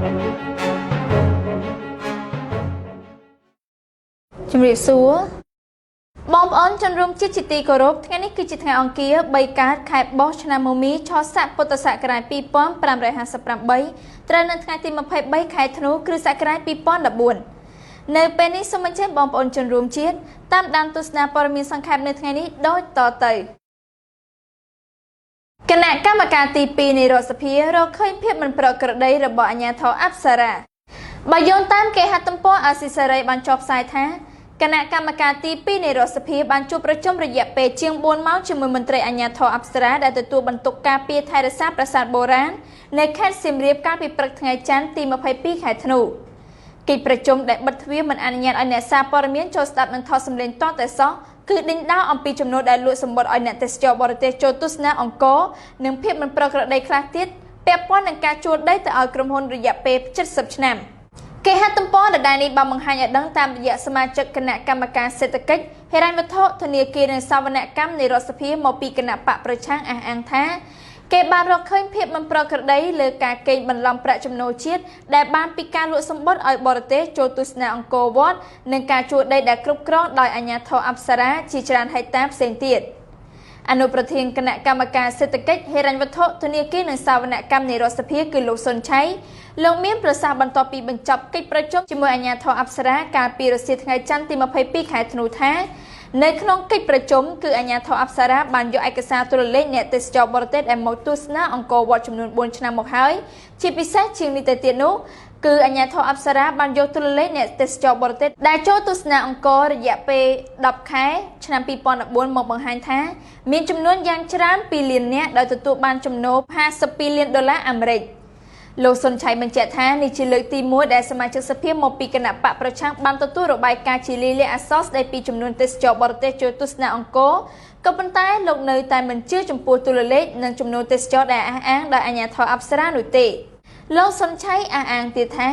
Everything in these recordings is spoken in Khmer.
ជំរាបសួរបងប្អូនជនរួមជាតិជាទីគោរពថ្ងៃនេះគឺជាថ្ងៃអង្គារ3កើតខែបោះឆ្នាំមមីឆស័កពុទ្ធសករាជ2558ត្រូវនៅថ្ងៃទី23ខែធ្នូគ្រិស្តសករាជ2014នៅពេលនេះសូមអញ្ជើញបងប្អូនជនរួមជាតិតាមដានទស្សនាព័ត៌មានសង្ខេបនៅថ្ងៃនេះដូចតទៅគណៈកម្មការទី2នៃរដ្ឋសភារកឃើញភាពមិនប្រក្រតីរបស់អាជ្ញាធរអប្សរាបើយោងតាមគេហទំព័រអាស៊ីសេរីបានចុះផ្សាយថាគណៈកម្មការទី2នៃរដ្ឋសភាបានជួបប្រជុំរយៈពេលជាង4ម៉ោងជាមួយមន្ត្រីអាជ្ញាធរអប្សរាដែលទទួលបន្ទុកការពារថែរក្សាប្រាសាទបុរាណនៅខេត្តសៀមរាបកាលពីព្រឹកថ្ងៃច័ន្ទទី22ខែធ្នូកិច្ចប្រជុំដែលបិទទ្វារមិនអនុញ្ញាតឲ្យអ្នកសារព័ត៌មានចូលស្ដាប់និងថតសម្លេងតតែសោះគឺដេញដោលអំពីចំនួនដែលលក់សម្បត្តិឲ្យអ្នកទេសចរបរទេសចូលទស្សនាអង្គរនិងភាពមិនប្រក្រតីខ្លះទៀតពាក់ព័ន្ធនឹងការជួលដីទៅឲ្យក្រុមហ៊ុនរយៈពេល70ឆ្នាំគេហទំព័រដដែលនេះបានបង្ហាញឲ្យដឹងតាមរយៈសមាជិកគណៈកម្មការសេដ្ឋកិច្ចហិរញ្ញវត្ថុធនាគារនិងសវនកម្មនៃរដ្ឋសភាមកពីគណៈបកប្រឆាំងអះអាងថាគេបានរកឃើញភាពមិនប្រក្រតីលើការកេងបន្លំប្រាក់ចំណូលជាតិដែលបានពីការលក់សម្បត្តិឲ្យបរទេសចូលទស្សនាអង្គរវត្តនិងការជួលដីដែលគ្រប់គ្រងដោយអាជ្ញាធរអប្សរាជាច្រើនហិកតាផ្សេងទៀតអនុប្រធានគណៈកម្មការសេដ្ឋកិច្ចហិរញ្ញវត្ថុធនាគារនិងសវនកម្មនៃរដ្ឋសភាគឺលោកសុនឆៃលោកមានប្រសាសន៍បន្ទាប់ពីបញ្ចប់កិច្ចប្រជុំជាមួយអាជ្ញាធរអប្សរាកាលពីរសៀលថ្ងៃច័ន្ទទី22ខែធ្នូថានៅក្នុងកិច្ចប្រជុំគឺអាជ្ញាធរអប្សរាបានយកឯកសារទូរលេខអ្នកទេសចរបរទេសដែលមកទស្សនាអង្គរវត្តចំនួន4ឆ្នាំមកហើយជាពិសេសជាងនេះទៅទៀតនោះគឺអាជ្ញាធរអប្សរាបានយកទូរលេខអ្នកទេសចរបរទេសដែលចូលទស្សនាអង្គររយៈពេល10ខែឆ្នាំ2014មកបង្ហាញថាមានចំនួនយ៉ាងច្រើន2លាននាក់ដោយទទួលបានចំណូល$52លានអាមេរិកលោកសុនឆៃបញ្ជាក់ថានេះជាលើកទី1ដែលសមាជិកសភាមកពីគណៈបកប្រឆាំងបានទទួលរបាយការណ៍ជាលាយលក្ខណ៍អក្សរស្ដីពីចំនួនទេសចរបរទេសចូលទស្សនាអង្គរក៏ប៉ុន្តែលោកនៅតែមិនជឿចំពោះទូរលេខនិងចំនួនទេសចរដែលអះអាងដោយអាជ្ញាធរអប្សរានោះទេលោកសុនឆៃអះអាងទៀតថា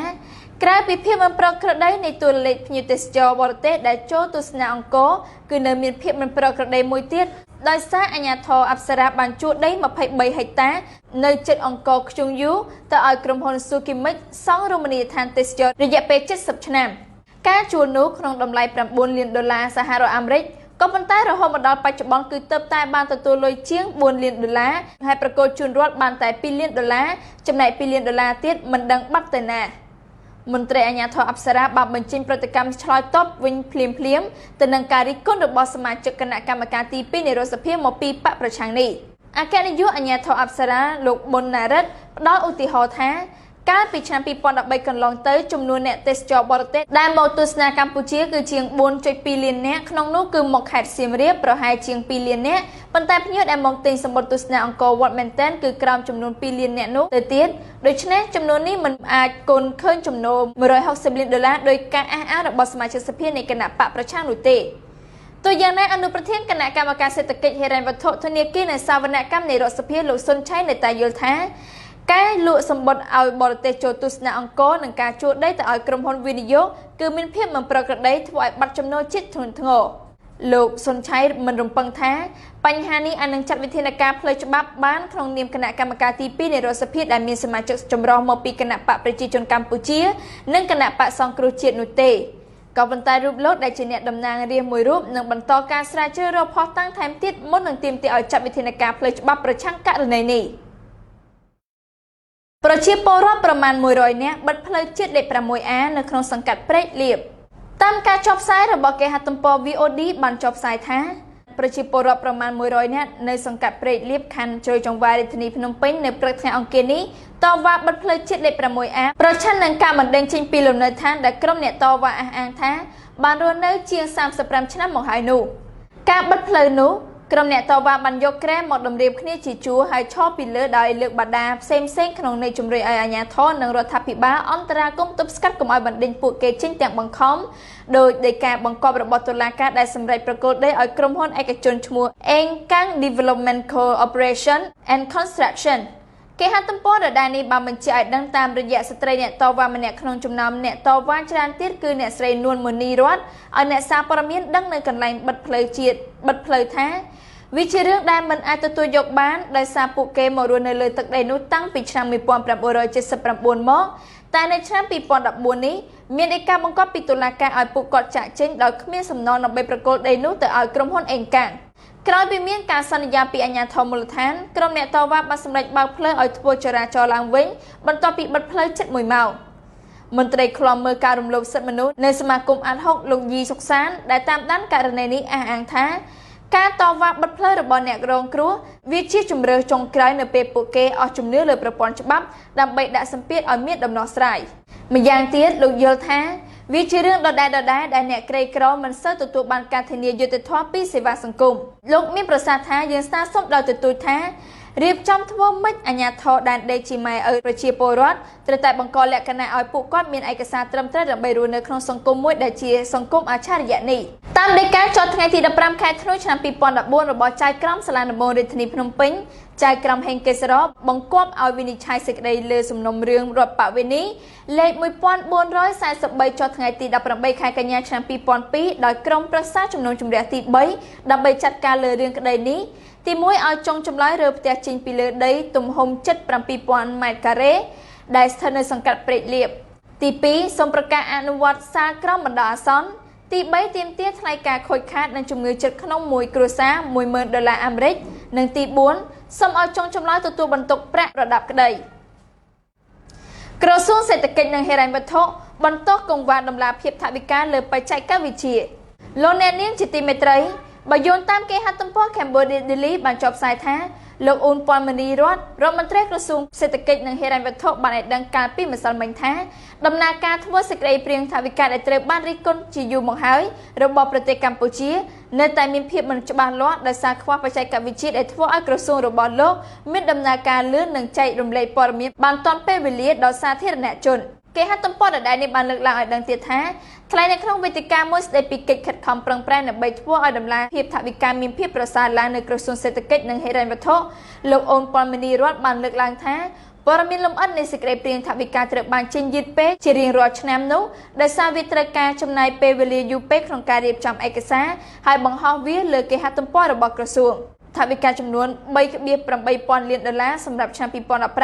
ក្រៅពីភាពមិនប្រក្រតីនៃទូរលេខភ្ញៀវទេសចរបរទេសដែលចូលទស្សនាអង្គរគឺនៅមានភាពមិនប្រក្រតីមួយទៀតដោយសារអាជ្ញាធរអប្សរាបានជួលដី23ហិកតានៅជិតអង្គរខ្ជុងយូទៅឲ្យក្រុមហ៊ុនស៊ូគីមិចសង់រមណីយដ្ឋានទេសចររយៈពេល70ឆ្នាំការជួលនោះក្នុងតម្លៃ$9លានសហរដ្ឋអាមេរិកក៏ប៉ុន្តែរហូតមកដល់បច្ចុប្បន្នគឺទើបតែបានទទួលលុយជាង$4លានហើយប្រកួតជូនរដ្ឋបានតែ$2លានចំណែក$2លានទៀតមិនដឹងបាត់ទៅណាមន្ត្រីអាជ្ញាធរអប្សរាបានបញ្ចេញប្រតិកម្មឆ្លើយតបវិញភ្លាមទៅនឹងការរិះគន់របស់សមាជិកគណៈកម្មការទី2នៃរដ្ឋសភាមកពីបកប្រឆាំងនេះអគ្គនាយកអាជ្ញាធរអប្សរាលោកប៊ុនណារិតផ្ដល់ឧទាហរណ៍ថាកាលពីឆ្នាំ2013កន្លងទៅចំនួនអ្នកទេសចរបរទេសដែលមកទស្សនាកម្ពុជាគឺជាង4.2លាននាក់ក្នុងនោះគឺមកខេត្តសៀមរាបប្រហែលជាង2លាននាក់ប៉ុន្តែភ្ញៀវដែលមកទិញសម្បត្តិទស្សនាអង្គរវត្តមែនទែនគឺក្រោមចំនួន2លាននាក់នោះទៅទៀតដូច្នេះចំនួននេះមិនអាចគុណឃើញចំណូល$160លានដោយការអះអាងរបស់សមាជិកសភានៃគណៈបកប្រឆាំងនោះទេទោះយ៉ាងណាអនុប្រធានគណៈកម្មការសេដ្ឋកិច្ចហិរញ្ញវត្ថុធនាគារនិងសវនកម្មនៃរដ្ឋសភាលោកសុនឆៃនៅតែយល់ថាការលក់សម្បត្តិឲ្យបរទេសចូលទស្សនាអង្គរនិងការជួលដីទៅឲ្យក្រុមហ៊ុនវិនិយោគគឺមានភាពមិនប្រក្រតីធ្វើឲ្យបាត់ចំណូលជាតិធ្ងន់ធ្ងរលោកសុនឆៃមិនរំពឹងថាបញ្ហានេះអាចនឹងចាត់វិធានការផ្លូវច្បាប់បានក្នុងនាមគណៈកម្មការទី2នៃរដ្ឋសភាដែលមានសមាជិកចម្រុះមកពីគណៈបកប្រជាជនកម្ពុជានិងគណៈបកសង្គ្រោះជាតិនោះទេក៏ប៉ុន្តែរូបលោកដែលជាអ្នកតំណាងរាស្ត្រមួយរូបនឹងបន្តការស្រាវជ្រាវរកភស្តុតាងថែមទៀតមុននឹងទាមទារឲ្យចាត់វិធានការផ្លូវច្បាប់ប្រឆាំងករណីនេះប្រជាពលរដ្ឋប្រមាណ100នាក់បិទផ្លូវជាតិលេខ 6A នៅក្នុងសង្កាត់ព្រែកលៀបតាមការចុះផ្សាយរបស់គេហទំព័រ VOD បានចុះផ្សាយថាប្រជាពលរដ្ឋប្រមាណ100នាក់នៅសង្កាត់ព្រែកលៀបខណ្ឌជ្រោយចង្វាររាជធានីភ្នំពេញនៅព្រឹកថ្ងៃអង្គារនេះតវ៉ាបិទផ្លូវជាតិលេខ 6A ប្រឆាំងនឹងការបណ្តេញចេញពីលំនៅឋានដែលក្រុមអ្នកតវ៉ាអះអាងថាបានរស់នៅជាង35ឆ្នាំមកហើយនោះការបិទផ្លូវនោះក្រុមអ្នកតវ៉ាបានយកក្រែមកតម្រៀបគ្នាជាជួរហើយឈរពីលើដោយលើកបដាផ្សេងក្នុងន័យជំរុញឲ្យអាជ្ញាធរនិងរដ្ឋាភិបាលអន្តរាគមន៍ទប់ស្កាត់កុំឲ្យបណ្តេញពួកគេចេញទាំងបង្ខំដោយដោយការបង្គាប់របស់តុលាការដែលសម្រេចប្រគល់ដីឲ្យក្រុមហ៊ុនឯកជនឈ្មោះ Engkang Development Cooperation and Construction គេហទំព័រដដែលនេះបានបញ្ជាក់ឲ្យដឹងតាមរយៈស្ត្រីអ្នកតវ៉ាម្នាក់ក្នុងចំណោមអ្នកតវ៉ាច្រើនទៀតគឺអ្នកស្រីនួនមូនីរតឲ្យអ្នកសារព័ត៌មានដឹងនៅកន្លែងបិទផ្លូវជាតិបិទផ្លូវថា វាជារឿងដែលមិនអាចទទួលយកបានដោយសារពួកគេមករស់នៅលើទឹកដីនោះតាំងពីឆ្នាំ1979មកតែនៅឆ្នាំ2014នេះមានឯកការបង្គាប់ពីតុលាការឲ្យពួកគាត់ចាក់ចេញដោយគ្មានសំណងដើម្បីប្រគល់ដីនោះទៅឲ្យក្រុមហ៊ុនអេងកាងក្រោយពីមានការសន្យាពីអាជ្ញាធរមូលដ្ឋានក្រុមអ្នកតវ៉ាបានសម្រេចបើកផ្លូវឲ្យធ្វើចរាចរណ៍ឡើងវិញបន្ទាប់ពីបិទផ្លូវជិត1ម៉ោងមន្ត្រីឃ្លាំមើលការរំលោភសិទ្ធិមនុស្សនៅសមាគមអាត់ហុកលោកយីសុកសានដែលតាមដានករណីនេះអះអាងថាការតវ៉ាបិទផ្លូវរបស់អ្នករងគ្រោះវាជាជំរើសចុងក្រោយនៅពេលពួកគេអស់ជំនឿលើប្រព័ន្ធច្បាប់ដើម្បីដាក់សម្ពាធឲ្យមានដំណោះស្រាយម្យ៉ាងទៀតលោកយល់ថាវាជារឿងដដែលដែលអ្នកក្រីក្រមិនសូវទទួលបានការធានាយុត្តិធម៌ពីសេវាសង្គមលោកមានប្រសាសន៍ថាយើងស្នើសុំដល់ទទូចថារៀបចំធ្វើម៉េចអាជ្ញាធរដែនដីជាម៉ែឪប្រជាពលរដ្ឋត្រូវតែបង្កលក្ខណៈឲ្យពួកគាត់មានឯកសារត្រឹមត្រូវដើម្បីរស់នៅក្នុងសង្គមមួយដែលជាសង្គមអច្ឆរិយៈនេះតាមដីកាចុះថ្ងៃទី15ខែធ្នូឆ្នាំ2014របស់ចៅក្រមសាលាដំបងរាជធានីភ្នំពេញចៅក្រមហេងកេសរ៉បង្គាប់ឲ្យវិនិច្ឆ័យសេចក្តីលើសំណុំរឿងរដ្ឋបវេនីលេខ1443ចុះថ្ងៃទី18ខែកញ្ញាឆ្នាំ2002ដោយក្រុមប្រឹក្សាជំនុំជម្រះទី3ដើម្បីចាត់ការលើរឿងក្តីនេះទី1ឲ្យចុងចម្លើយរើផ្ទះចេញពីលើដីទំហំ7,000 ម៉ែត្រការ៉េដែលស្ថិតនៅសង្កាត់ព្រែកលៀបទី2សូមប្រកាសអនុវត្តសាលក្រមបណ្ដោះអាសន្នទី3ទាមទារថ្លៃការខូចខាតនិងជំងឺចិត្តក្នុងមួយគ្រួសារ$10,000អាមេរិកនិងទី4សូមឲ្យចុងចម្លើយទទួលបន្ទុកប្រាក់ប្រដាប់ក្តីក្រសួងសេដ្ឋកិច្ចនិងហិរញ្ញវត្ថុបន្តកង្វះដំណាភាពថវិកាលើបច្ចេកវិទ្យាលោកអ្នកនាងជាទីមេត្រីបើយោងតាមគេហទំព័រ Cambodia Daily បានចុះផ្សាយថាលោកអ៊ុនប៉ាន់មនីរដ្ឋមន្ត្រីក្រសួងសេដ្ឋកិច្ចនិងហិរញ្ញវត្ថុបានឲ្យដឹងកាលពីម្សិលមិញថាដំណើរការធ្វើសេចក្តីព្រាងថវិកាដែលត្រូវបានរិះគន់ជាយូរមកហើយរបស់ប្រទេសកម្ពុជានៅតែមានភាពមិនច្បាស់លាស់ដោយសារខ្វះបច្ចេកវិទ្យាដែលធ្វើឲ្យក្រសួងរបស់លោកមានដំណើរការលឿននិងចែករំលែកព័ត៌មានបានទាន់ពេលវេលាដល់សាធារណជនគេហទំព័រដដែលនេះបានលើកឡើងឲ្យដឹងទៀតថាថ្លែងនៅក្នុងវេទិកាមួយស្ដីពីកិច្ចខិតខំប្រឹងប្រែងដើម្បីធ្វើឲ្យដំណាភាពថវិកាមានភាពប្រសើរឡើងនៅក្រសួងសេដ្ឋកិច្ចនិងហិរញ្ញវត្ថុលោកអ៊ុនប៉ាន់មនីរដ្ឋបានលើកឡើងថាព័ត៌មានលម្អិតនៃសេចក្តីព្រាងថវិកាត្រូវបានចេញយឺតពេកជារៀងរាល់ឆ្នាំនោះដោយសារវាត្រូវការចំណាយពេលវេលាយូរពេកក្នុងការរៀបចំឯកសារហើយបង្ហោះវាលើគេហទំព័ររបស់ក្រសួងថវិកាចំនួន$3.8 លានសម្រាប់ឆ្នាំ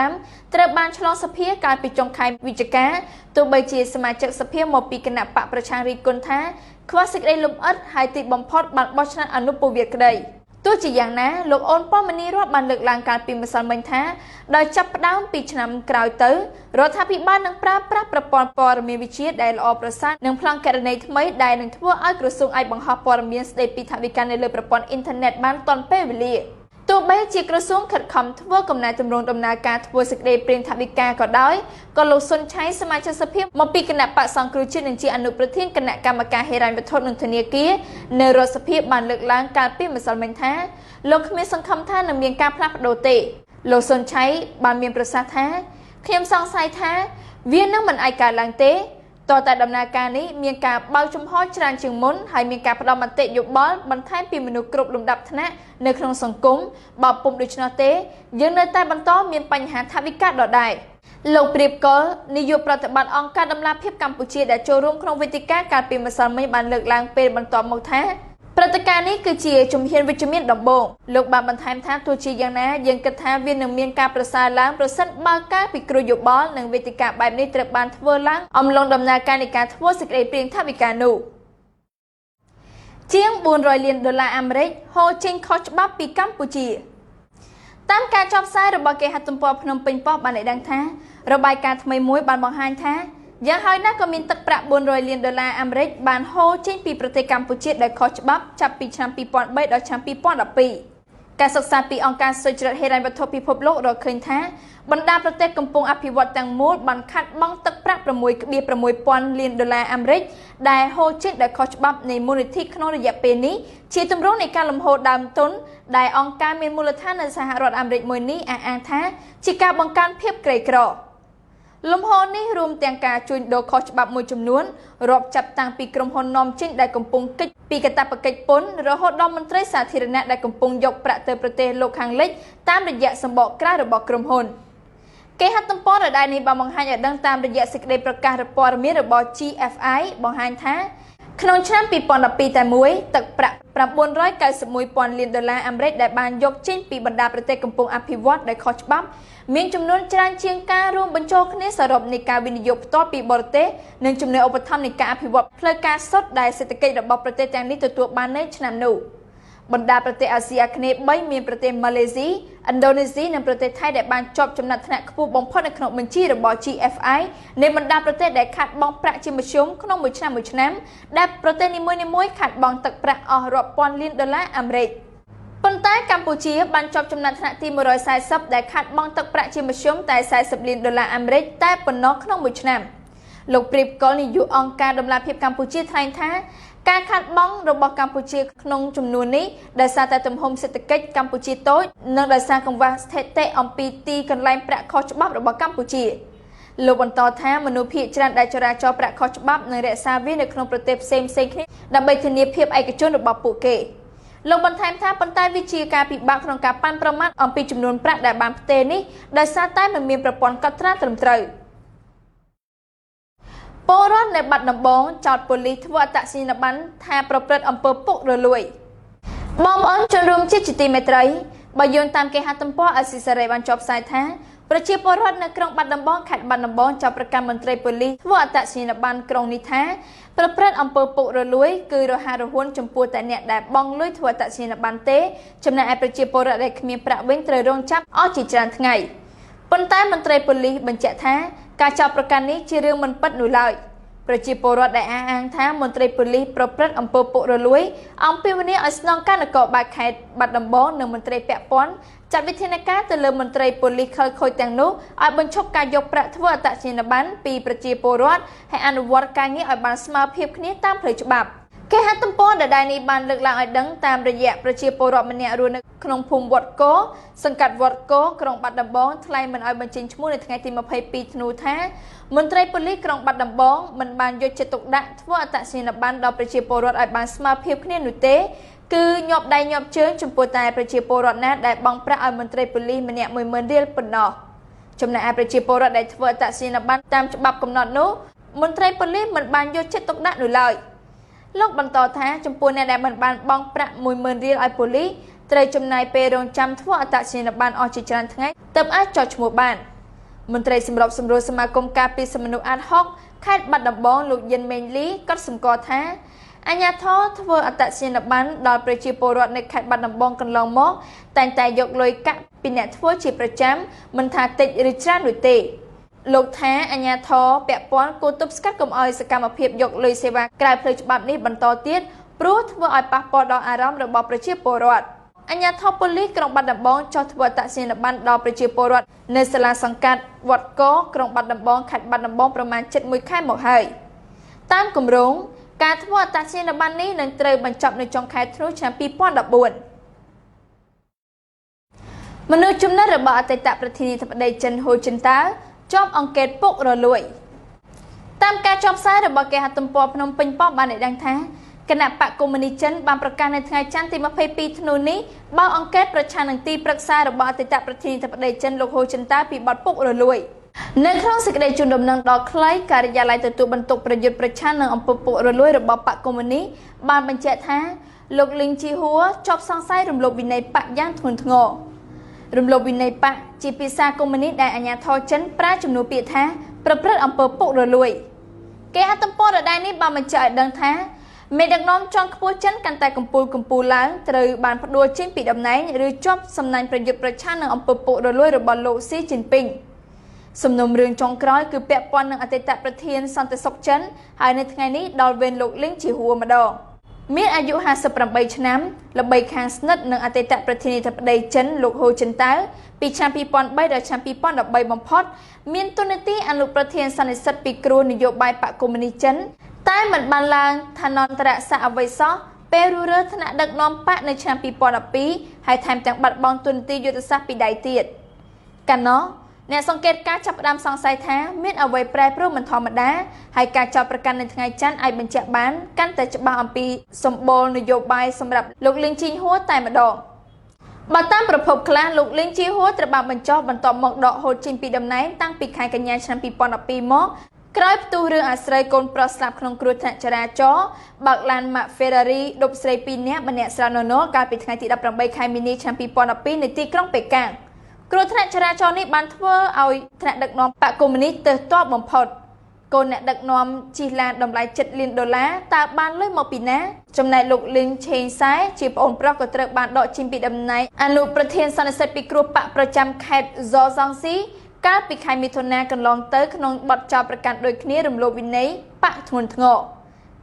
2015ត្រូវបានឆ្លងសភាកាលពីចុងខែវិច្ឆិកាទោះបីជាសមាជិកសភាមកពីគណៈបកប្រឆាំងរិះគន់ថាខ្វះសេចក្តីលម្អិតហើយទីបំផុតបានបោះឆ្នោតអនុប្រវត្តិក្តីទោះជាយ៉ាងណាលោកអ៊ុនប៉ាន់មនីរដ្ឋបានលើកឡើងកាលពីម្សិលមិញថាដោយចាប់ផ្ដើមពីឆ្នាំក្រោយទៅរដ្ឋាភិបាលនឹងប្រើប្រាស់ប្រព័ន្ធព័ត៌មានវិទ្យាដែលល្អប្រសើរនិងប្លង់ករណីថ្មីដែលនឹងធ្វើឲ្យក្រសួងអាចបង្ហោះព័ត៌មានស្ដីពីថវិកានៅលើប្រព័ន្ធអ៊ីនធឺណិតបានទាន់ពេលវេលាទោះបីជាក្រសួងខិតខំធ្វើកំណែទម្រង់ដំណើរការធ្វើសេចក្តីព្រាងថវិកាក៏ដោយក៏លោកសុនឆៃសមាជិកសភាមកពីគណៈបក្សសង្គ្រោះជាតិនិងជាអនុប្រធានគណៈកម្មការហិរញ្ញវត្ថុនិងធនាគារនៅរដ្ឋសភាបានលើកឡើងកាលពីម្សិលមិញថាលោកគ្មានសង្ឃឹមថានឹងមានការផ្លាស់ប្ដូរទេលោកសុនឆៃបានមានប្រសាសន៍ថាខ្ញុំសង្ស័យថាវានឹងមិនអាចកើតឡើងទេតើតែដំណើរការនេះមានការបើកចំហច្រើនជាងមុនហើយមានការផ្ដល់មតិយោបល់បន្ថែមពីមនុស្សគ្រប់លំដាប់ថ្នាក់នៅក្នុងសង្គមបើពុំដូច្នោះទេយើងនៅតែបន្តមានបញ្ហាថវិកាដដែលលោកព្រៀបកលនាយកប្រតិបត្តិអង្គការដំណាភៀបកម្ពុជាដែលចូលរួមក្នុងវេទិកាកាលពីម្សិលមិញបានលើកឡើងពេលបន្ទាប់មកថាព្រឹត្តិការណ៍នេះគឺជាជំហានវិជ្ជមានដំបូងលោកបានបន្ថែមថាទោះជាយ៉ាងណាយើងគិតថាវានឹងមានការប្រសើរឡើងប្រសិនបើការពិគ្រោះយោបល់និងវេទិកាបែបនេះត្រូវបានធ្វើឡើងអំឡុងដំណើរការនៃការធ្វើសេចក្តីព្រាងថវិកានោះជាង$400 លានអាមេរិកហូរចេញខុសច្បាប់ពីកម្ពុជាតាមការចុះផ្សាយរបស់គេហទំព័រភ្នំពេញប៉ុស្តិ៍បានឲ្យដឹងថារបាយការណ៍ថ្មីមួយបានបង្ហាញថាយ៉ាងហោចណាស់ក៏មានទឹកប្រាក់$400 លានអាមេរិកបានហូរចេញពីប្រទេសកម្ពុជាដោយខុសច្បាប់ចាប់ពីឆ្នាំ2003ដល់ឆ្នាំ2012ការសិក្សាពីអង្គការសុចរិតហិរញ្ញវត្ថុពិភពលោករកឃើញថាបណ្ដាប្រទេសកំពុងអភិវឌ្ឍទាំងមូលបានខាត់បង់ទឹកប្រាក់$6.6 លានអាមេរិកដែលហូរចេញដោយខុសច្បាប់នៃមូលនិធិក្នុងរយៈពេលនេះជាទម្រង់នៃការលំហូរដើមទុនដែលអង្គការមានមូលដ្ឋាននៅសហរដ្ឋអាមេរិកមួយនេះអះអាងថាជាការបង្កើនភាពក្រីក្រលំហូរនេះរួមទាំងការជួញដូរខុសច្បាប់មួយចំនួនរាប់ចាប់តាំងពីក្រុមហ៊ុននាំចេញដែលកំពុងកិច្ចពីកាតព្វកិច្ចពន្ធរហូតដល់មន្ត្រីសាធារណៈដែលកំពុងយកប្រាក់ទៅប្រទេសលោកខាងលិចតាមរយៈសម្បកក្រៅរបស់ក្រុមហ៊ុនគេហទំព័រដែលនេះបានបង្ហាញឲ្យដឹងតាមរយៈសេចក្តីប្រកាសព័ត៌មានរបស់ GFI បង្ហាញថា ក្នុងឆ្នាំ2012តែមួយទឹកប្រាក់$991,000 លានអាមេរិកដែលបានយកចេញពីបណ្ដាប្រទេសកំពុងអភិវឌ្ឍដោយខុសច្បាប់មានចំនួនច្រើនជាងការរួមបញ្ចូលគ្នាសរុបនៃការវិនិយោគផ្ទាល់ពីបរទេសនិងជំនួយឧបត្ថម្ភនៃការអភិវឌ្ឍផ្លូវការសុទ្ធដែលសេដ្ឋកិច្ចរបស់ប្រទេសទាំងនេះទទួលបាននៅឆ្នាំនោះបណ្ដាប្រទេសអាស៊ីអាគ្នេយ៍3មានប្រទេសម៉ាឡេស៊ីឥណ្ឌូនេស៊ីនិងប្រទេសថៃដែលបានជាប់ចំណាត់ថ្នាក់ខ្ពស់បំផុតនៅក្នុងបញ្ជីរបស់ GFI នៃបណ្ដាប្រទេសដែលខាតបង់ប្រាក់ជាមធ្យមក្នុងមួយឆ្នាំដែលប្រទេសនីមួយៗខាតបង់ទឹកប្រាក់អស់រាប់ពាន់លានដុល្លារអាមេរិកប៉ុន្តែកម្ពុជាបានជាប់ចំណាត់ថ្នាក់ទី140ដែលខាតបង់ទឹកប្រាក់ជាមធ្យមតែ$40 លានអាមេរិកតែប៉ុណ្ណោះក្នុងមួយឆ្នាំលោកព្រៀបកុលនាយកអង្គការដំណាភៀបកម្ពុជាថ្លែងថាការខាតបង់របស់កម្ពុជាក្នុងចំនួននេះដោយសារតែទំហំសេដ្ឋកិច្ចកម្ពុជាតូចនិងដោយសារកង្វះស្ថិតិអំពីទីកន្លែងប្រាក់ខុសច្បាប់របស់កម្ពុជាលោកបន្តថាមនុស្សភាគច្រើនដែលចរាចរប្រាក់ខុសច្បាប់និងរក្សាវានៅក្នុងប្រទេសផ្សេងៗគ្នាដើម្បីធានាភាពឯកជនរបស់ពួកគេលោកបន្ថែមថាប៉ុន្តែវាជាការពិបាកក្នុងការប៉ាន់ប្រមាថអំពីចំនួនប្រាក់ដែលបានផ្ទេរនេះដោយសារតែមិនមានប្រព័ន្ធកត់ត្រាត្រឹមត្រូវពលរដ្ឋនៅបាត់ដំបងចោទប៉ូលីសធ្វើអត្តសញ្ញាណប័ណ្ណថាប្រព្រឹត្តអំពើពុករលួយបងប្អូនជនរួមជាតិជាទីមេត្រីបើយោងតាមគេហទំព័រអស៊ីសេរីបានចុះផ្សាយថាប្រជាពលរដ្ឋនៅក្រុងបាត់ដំបងខេត្តបាត់ដំបងចាប់ប្រកាន់មន្ត្រីប៉ូលីសធ្វើអត្តសញ្ញាណប័ណ្ណក្រុងនេះថាប្រព្រឹត្តអំពើពុករលួយគឺរហ័សរហួនចំពោះតែអ្នកដែលបង់លុយធ្វើអត្តសញ្ញាណប័ណ្ណទេចំណែកឯប្រជាពលរដ្ឋដែលគ្មានប្រាក់វិញត្រូវរងចាំអស់ជាច្រើនថ្ងៃប៉ុន្តែមន្ត្រីប៉ូលីសបញ្ជាក់ថាការចាប់ប្រកាន់នេះជារឿងមិនពិតនោះឡើយប្រជាពលរដ្ឋដែលអះអាងថាមន្ត្រីប៉ូលីសប្រព្រឹត្តអំពើពុករលួយអំពាវនាវឲ្យស្នងការនគរបាលខេត្តបាត់ដំបងនិងមន្ត្រីពាក់ព័ន្ធចាត់វិធានការទៅលើមន្ត្រីប៉ូលីសខិលខូចទាំងនោះឲ្យបញ្ឈប់ការយកប្រាក់ធ្វើអត្តសញ្ញាណប័ណ្ណពីប្រជាពលរដ្ឋហើយអនុវត្តការងារឲ្យបានស្មើភាពគ្នាតាមផ្លូវច្បាប់គេហទំព័រដែលនេះបានលើកឡើងឲ្យដឹងតាមរយៈប្រជាពលរដ្ឋម្នាក់រស់នៅក្នុងភូមិវត្តគោសង្កាត់វត្តគោក្រុងបាត់ដំបងថ្លែងមិនឲ្យបញ្ចេញឈ្មោះនៅថ្ងៃទី22ធ្នូថាមន្ត្រីប៉ូលីសក្រុងបាត់ដំបងមិនបានយកចិត្តទុកដាក់ធ្វើអត្តសញ្ញាណប័ណ្ណដល់ប្រជាពលរដ្ឋឲ្យបានស្មើភាពគ្នានោះទេគឺញាប់ដៃញាប់ជើងចំពោះតែប្រជាពលរដ្ឋណាដែលបង់ប្រាក់ឲ្យមន្ត្រីប៉ូលីសម្នាក់10000រៀលប៉ុណ្ណោះចំណែកឯប្រជាពលរដ្ឋដែលធ្វើអត្តសញ្ញាណប័ណ្ណតាមច្បាប់កំណត់នោះមន្ត្រីប៉ូលីសមិនបានយកចិត្តទុកដាក់នោះឡើយលោកបន្តថាចំពោះអ្នកដែលមិនបានបង់ប្រាក់10000រៀលឲ្យប៉ូលីសត្រូវចំណាយពេលរងចាំធ្វើអត្តសញ្ញាណប័ណ្ណអស់ជាច្រើនថ្ងៃទើបអាចចុះឈ្មោះបានមន្ត្រីសម្របសម្រួលសមាគមការពារសិទ្ធិមនុស្សអាត6ខេត្តបាត់ដំបងលោកយិនមេងលីក៏សម្គាល់ថាអាជ្ញាធរធ្វើអត្តសញ្ញាណប័ណ្ណដល់ប្រជាពលរដ្ឋនៅខេត្តបាត់ដំបងកន្លងមកតែងតែយកលុយកាក់ពីអ្នកធ្វើជាប្រចាំមិនថាតិចឬច្រើននោះទេលោកថាអាជ្ញាធរពាក់ព័ន្ធគួរទប់ស្កាត់កុំឲ្យសកម្មភាពយកលុយសេវាក្រៅផ្លូវច្បាប់នេះបន្តទៀតព្រោះធ្វើឲ្យប៉ះពាល់ដល់អារម្មណ៍របស់ប្រជាពលរដ្ឋអាជ្ញាធរប៉ូលីសក្រុងបាត់ដំបងចុះធ្វើអត្តសញ្ញាណប័ណ្ណដល់ប្រជាពលរដ្ឋនៅសាលាសង្កាត់វត្តកោក្រុងបាត់ដំបងខេត្តបាត់ដំបងប្រមាណជិត1ខែមកហើយតាមគម្រោងការធ្វើអត្តសញ្ញាណប័ណ្ណនេះនឹងត្រូវបញ្ចប់នៅចុងខែធ្នូឆ្នាំ2014មនុស្សចំណិតរបស់អតីតប្រធានាធិបតីចិនហ៊ូជីនតាវជាប់អង្កេតពុករលួយតាមការចុះផ្សាយរបស់គេហទំព័រភ្នំពេញប៉ុស្តិ៍បានឲ្យដឹងថាគណៈបកកុម្មុយនីសចិនបានប្រកាសនៅថ្ងៃច័ន្ទទី22ធ្នូនេះបើកអង្កេតប្រឆាំងនឹងទីប្រឹក្សារបស់អតីតប្រធានាធិបតីចិនលោកហ៊ូជីនតាវពីបទពុករលួយនៅក្នុងសេចក្តីជូនដំណឹងដល់ខ្លីការិយាល័យទទួលបន្ទុកប្រយុទ្ធប្រឆាំងនឹងអំពើពុករលួយរបស់បកកុម្មុយនីសបានបញ្ជាក់ថាលោកលីងជីហួរជាប់សង្ស័យរំលោភវិន័យបកយ៉ាងធ្ងន់ធ្ងររំលោភវិន័យបកជាភាសាកុម្មុយនីសដែលអាជ្ញាធរចិនប្រើជំនួសពាក្យថាប្រព្រឹត្តអំពើពុករលួយគេហទំព័រដដែលនេះបានបញ្ជាក់ឲ្យដឹងថាមេដឹកនាំជាន់ខ្ពស់ចិនកាន់តែកំពូលឡើងត្រូវបានផ្ដួលចេញពីតំណែងឬជាប់សំណាញ់ប្រយុទ្ធប្រឆាំងនឹងអំពើពុករលួយរបស់លោកស៊ីជីនពីងសំណុំរឿងចុងក្រោយគឺពាក់ព័ន្ធនឹងអតីតប្រធានសន្តិសុខចិនហើយនៅថ្ងៃនេះដល់វេនលោកលីងជីហួរម្ដងមានអាយុ58ឆ្នាំល្បីខាងស្និទ្ធនឹងអតីតប្រធានាធិបតីចិនលោកហ៊ូជីនតាវពីឆ្នាំ2003ដល់ឆ្នាំ2013បំផុតមានតួនាទីអនុប្រធានសន្និសីទពិគ្រោះនយោបាយបកកុម្មុយនីសចិនតែមិនបានឡើងឋានន្តរស័ក្តិអ្វីសោះពេលរើថ្នាក់ដឹកនាំបកនៅឆ្នាំ2012ហើយថែមទាំងបាត់បង់តួនាទីយុទ្ធសាស្ត្រពីដៃទៀតកាលនោះអ្នកសង្កេតការចាប់ផ្ដើមសង្ស័យថាមានអ្វីប្រែប្រួលមិនធម្មតាហើយការចោទប្រកាន់នៅថ្ងៃច័ន្ទអាចបញ្ជាក់បានកាន់តែច្បាស់អំពីសម្បូរនយោបាយសម្រាប់លោកលីងជីហួរតែម្ដងបើតាមប្រភពខ្លះលោកលីងជីហួរត្រូវបានបញ្ចុះបន្ទាប់មកដកហូតចេញពីតំណែងតាំងពីខែកញ្ញាឆ្នាំ2012មក ក្រោយផ្ទុះរឿងអាស្រ័យកូនប្រុសស្លាប់ក្នុងគ្រោះថ្នាក់ចរាចរណ៍បើកឡាន Mack Ferrari ដប់ស្រី2នាក់ម្នាក់ស្លាប់នៅនោះកាលពីថ្ងៃទី18ខែមីនាឆ្នាំ2012នៅទីក្រុងប៉េកាំងគ្រោះថ្នាក់ចរាចរណ៍នេះបានធ្វើឲ្យថ្នាក់ដឹកនាំបកកុម្មុយនីសទើសទាល់បំផុតកូនអ្នកដឹកនាំជិះឡានតម្លៃ$7 លានតើបានលុយមកពីណាចំណែកលោកលីងឆេងសែជាប្អូនប្រុសក៏ត្រូវបានដកចេញពីតំណែងអនុប្រធានសន្និសីទពិគ្រោះបកប្រចាំខេត្តហ្សសងស៊ីកាលពីខែមិថុនាកន្លងទៅក្នុងបទចោទប្រកាន់ដូចគ្នារំលោភវិន័យបកធ្ងន់ធ្ងរ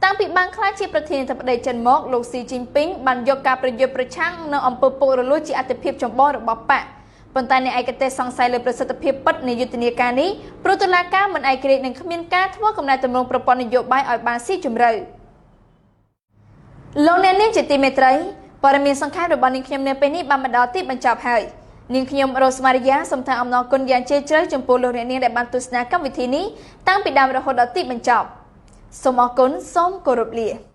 តាំងពីបានក្លាយជាប្រធានាធិបតីចិនមកលោកស៊ីជីនពីងបានយកការប្រយុទ្ធប្រឆាំងនៅអំពើពុករលួយជាអត្ថប្រយោជន៍ចម្បងរបស់បកប៉ុន្តែអ្នកឯកទេសសង្ស័យលើប្រសិទ្ធភាពពិតនៃយុទ្ធនាការនេះព្រោះតុលាការមិនឯករាជ្យនឹងគ្មានការធ្វើកំណែទម្រង់ប្រព័ន្ធនយោបាយឲ្យបានស៊ីជម្រៅលោកអ្នកនាងជាទីមេត្រីព័ត៌មានសង្ខេបរបស់នាងខ្ញុំនៅពេលនេះបានមកដល់ទីបញ្ចប់ហើយនាងខ្ញុំរ៉ូស្ម៉ារីយ៉ាសូមថ្លែងអំណរគុណយ៉ាងជ្រាលជ្រៅចំពោះលោកអ្នកនាងដែលបានទស្សនាកម្មវិធីនេះតាំងពីដើមរហូតដល់ទីបញ្ចប់សូមអរគុណសូមគោរពលា